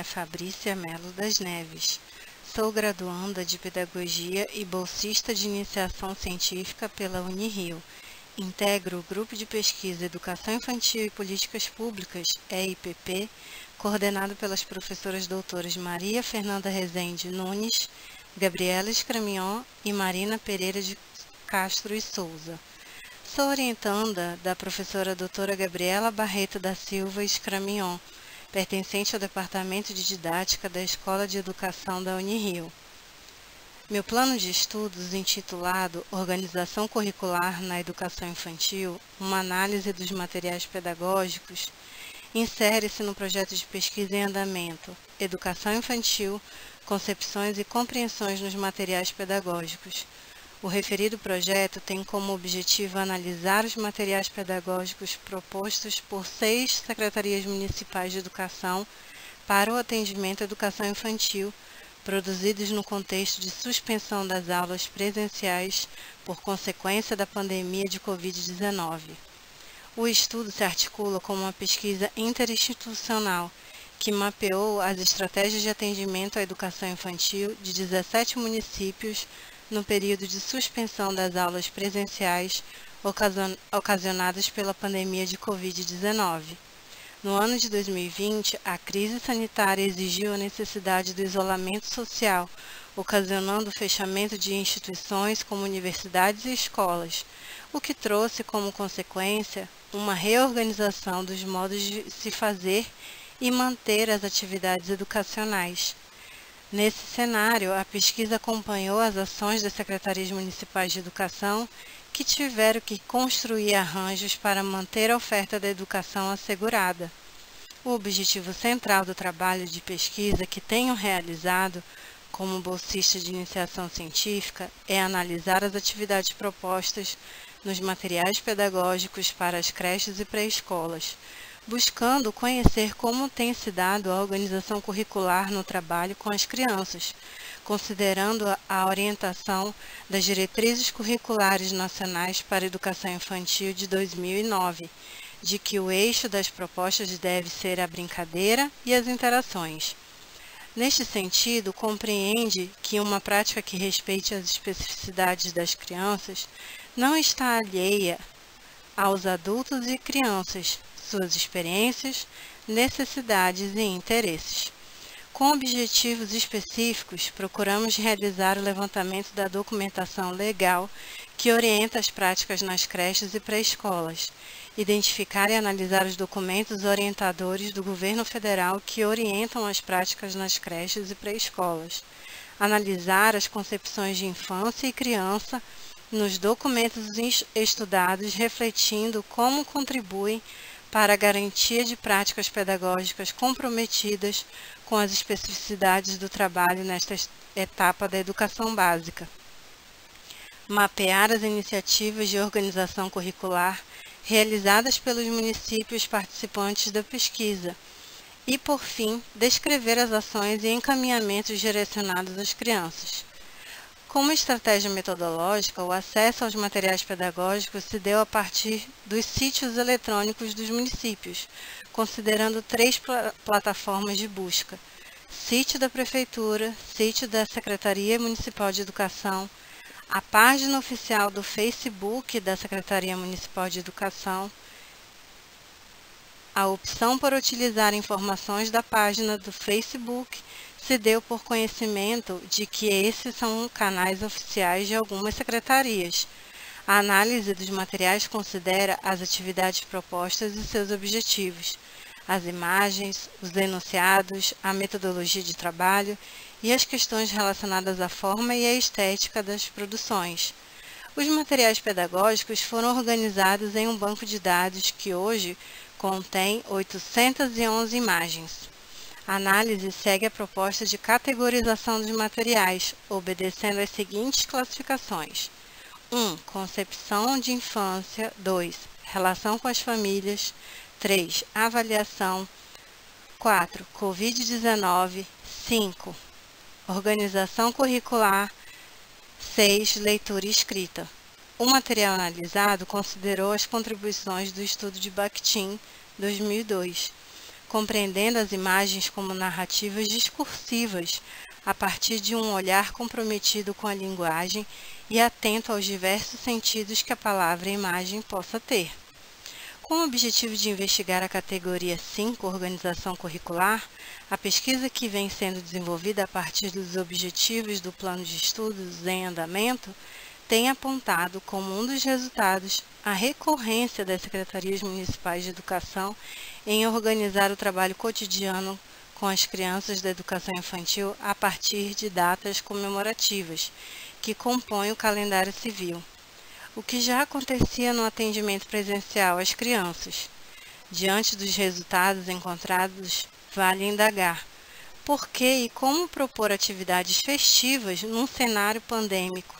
Fabrícia Melo das Neves. Sou graduanda de Pedagogia e bolsista de Iniciação Científica pela Unirio. Integro o Grupo de Pesquisa Educação Infantil e Políticas Públicas, EIPP, coordenado pelas professoras doutoras Maria Fernanda Rezende Nunes, Gabriela Scramion e Marina Pereira de Castro e Souza. Sou orientanda da professora doutora Gabriela Barreto da Silva Scramion, pertencente ao Departamento de Didática da Escola de Educação da Unirio. Meu plano de estudos, intitulado Organização Curricular na Educação Infantil, uma análise dos materiais pedagógicos, insere-se no projeto de pesquisa em andamento, Educação Infantil, Concepções e Compreensões nos Materiais Pedagógicos. O referido projeto tem como objetivo analisar os materiais pedagógicos propostos por 6 secretarias municipais de educação para o atendimento à educação infantil, produzidos no contexto de suspensão das aulas presenciais por consequência da pandemia de Covid-19. O estudo se articula como uma pesquisa interinstitucional que mapeou as estratégias de atendimento à educação infantil de 17 municípios no período de suspensão das aulas presenciais ocasionadas pela pandemia de Covid-19. No ano de 2020, a crise sanitária exigiu a necessidade do isolamento social, ocasionando o fechamento de instituições como universidades e escolas, o que trouxe como consequência uma reorganização dos modos de se fazer e manter as atividades educacionais. Nesse cenário, a pesquisa acompanhou as ações das secretarias municipais de educação, que tiveram que construir arranjos para manter a oferta da educação assegurada. O objetivo central do trabalho de pesquisa que tenho realizado como bolsista de iniciação científica é analisar as atividades propostas nos materiais pedagógicos para as creches e pré-escolas, buscando conhecer como tem se dado a organização curricular no trabalho com as crianças, considerando a orientação das Diretrizes Curriculares Nacionais para a Educação Infantil de 2009, de que o eixo das propostas deve ser a brincadeira e as interações. Neste sentido, compreende que uma prática que respeite as especificidades das crianças não está alheia aos adultos e crianças, suas experiências, necessidades e interesses. Com objetivos específicos, procuramos realizar o levantamento da documentação legal que orienta as práticas nas creches e pré-escolas, identificar e analisar os documentos orientadores do governo federal que orientam as práticas nas creches e pré-escolas, analisar as concepções de infância e criança nos documentos estudados, refletindo como contribuem para a garantia de práticas pedagógicas comprometidas com as especificidades do trabalho nesta etapa da educação básica. Mapear as iniciativas de organização curricular realizadas pelos municípios participantes da pesquisa e, por fim, descrever as ações e encaminhamentos direcionados às crianças. Como estratégia metodológica, o acesso aos materiais pedagógicos se deu a partir dos sítios eletrônicos dos municípios, considerando 3 plataformas de busca: sítio da Prefeitura, sítio da Secretaria Municipal de Educação, a página oficial do Facebook da Secretaria Municipal de Educação, a opção por utilizar informações da página do Facebook se deu por conhecimento de que esses são canais oficiais de algumas secretarias. A análise dos materiais considera as atividades propostas e seus objetivos, as imagens, os enunciados, a metodologia de trabalho e as questões relacionadas à forma e à estética das produções. Os materiais pedagógicos foram organizados em um banco de dados que hoje contém 811 imagens. A análise segue a proposta de categorização dos materiais, obedecendo às seguintes classificações: 1. Concepção de infância. 2. Relação com as famílias. 3. Avaliação. 4. Covid-19. 5. Organização curricular. 6. Leitura e escrita. O material analisado considerou as contribuições do estudo de Bakhtin, 2002. compreendendo as imagens como narrativas discursivas, a partir de um olhar comprometido com a linguagem e atento aos diversos sentidos que a palavra e imagem possa ter. Com o objetivo de investigar a categoria 5, Organização Curricular, a pesquisa que vem sendo desenvolvida a partir dos objetivos do Plano de Estudos em Andamento tem apontado como um dos resultados a recorrência das secretarias municipais de educação em organizar o trabalho cotidiano com as crianças da educação infantil a partir de datas comemorativas, que compõem o calendário civil, o que já acontecia no atendimento presencial às crianças. Diante dos resultados encontrados, vale indagar por que e como propor atividades festivas num cenário pandêmico.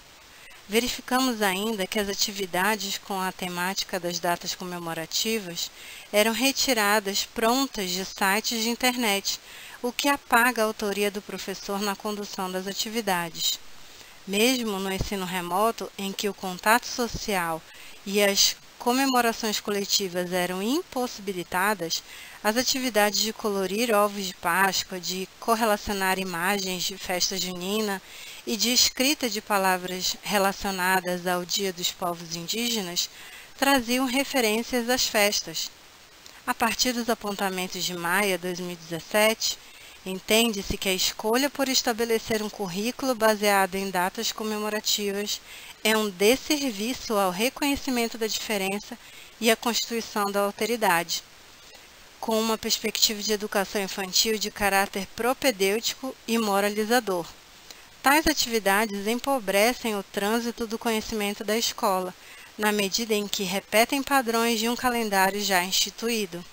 Verificamos ainda que as atividades com a temática das datas comemorativas eram retiradas prontas de sites de internet, o que apaga a autoria do professor na condução das atividades. Mesmo no ensino remoto, em que o contato social e as comemorações coletivas eram impossibilitadas, as atividades de colorir ovos de Páscoa, de correlacionar imagens de festa junina e de escrita de palavras relacionadas ao Dia dos Povos Indígenas traziam referências às festas. A partir dos apontamentos de Maia 2017, entende-se que a escolha por estabelecer um currículo baseado em datas comemorativas é um desserviço ao reconhecimento da diferença e à constituição da alteridade, com uma perspectiva de educação infantil de caráter propedêutico e moralizador. Tais atividades empobrecem o trânsito do conhecimento da escola, na medida em que repetem padrões de um calendário já instituído.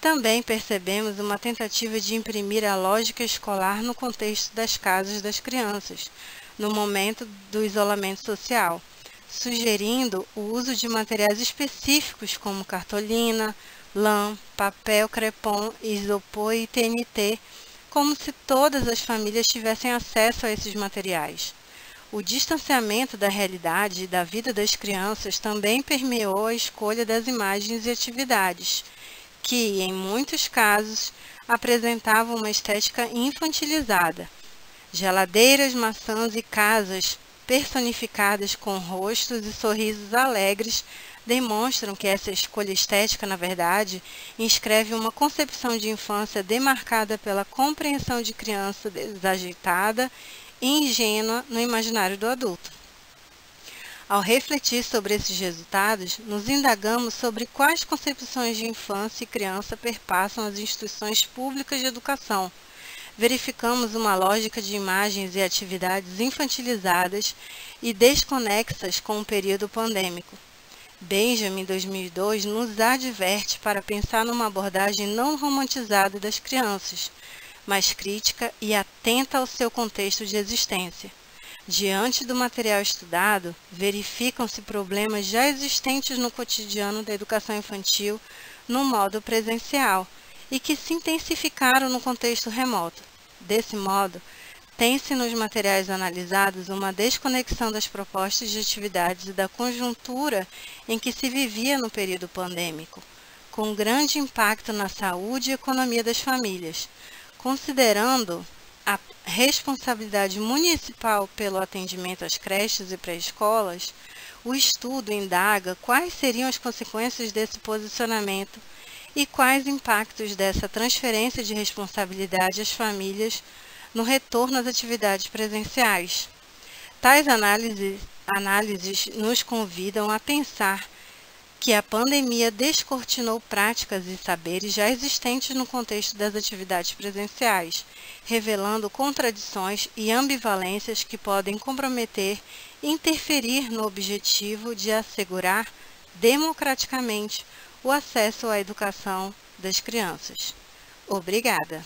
Também percebemos uma tentativa de imprimir a lógica escolar no contexto das casas das crianças, no momento do isolamento social, sugerindo o uso de materiais específicos como cartolina, lã, papel crepom, isopor e TNT, como se todas as famílias tivessem acesso a esses materiais. O distanciamento da realidade e da vida das crianças também permeou a escolha das imagens e atividades, que, em muitos casos, apresentavam uma estética infantilizada. Geladeiras, maçãs e casas personificadas com rostos e sorrisos alegres demonstram que essa escolha estética, na verdade, inscreve uma concepção de infância demarcada pela compreensão de criança desajeitada e ingênua no imaginário do adulto. Ao refletir sobre esses resultados, nos indagamos sobre quais concepções de infância e criança perpassam as instituições públicas de educação. Verificamos uma lógica de imagens e atividades infantilizadas e desconexas com o período pandêmico. Benjamin, 2002, nos adverte para pensar numa abordagem não romantizada das crianças, mas crítica e atenta ao seu contexto de existência. Diante do material estudado, verificam-se problemas já existentes no cotidiano da educação infantil no modo presencial e que se intensificaram no contexto remoto. Desse modo, tem-se nos materiais analisados uma desconexão das propostas de atividades e da conjuntura em que se vivia no período pandêmico, com grande impacto na saúde e economia das famílias. Considerando a responsabilidade municipal pelo atendimento às creches e pré-escolas, o estudo indaga quais seriam as consequências desse posicionamento e quais impactos dessa transferência de responsabilidade às famílias no retorno às atividades presenciais. Tais análises nos convidam a pensar que a pandemia descortinou práticas e saberes já existentes no contexto das atividades presenciais, revelando contradições e ambivalências que podem comprometer e interferir no objetivo de assegurar democraticamente o acesso à educação das crianças. Obrigada!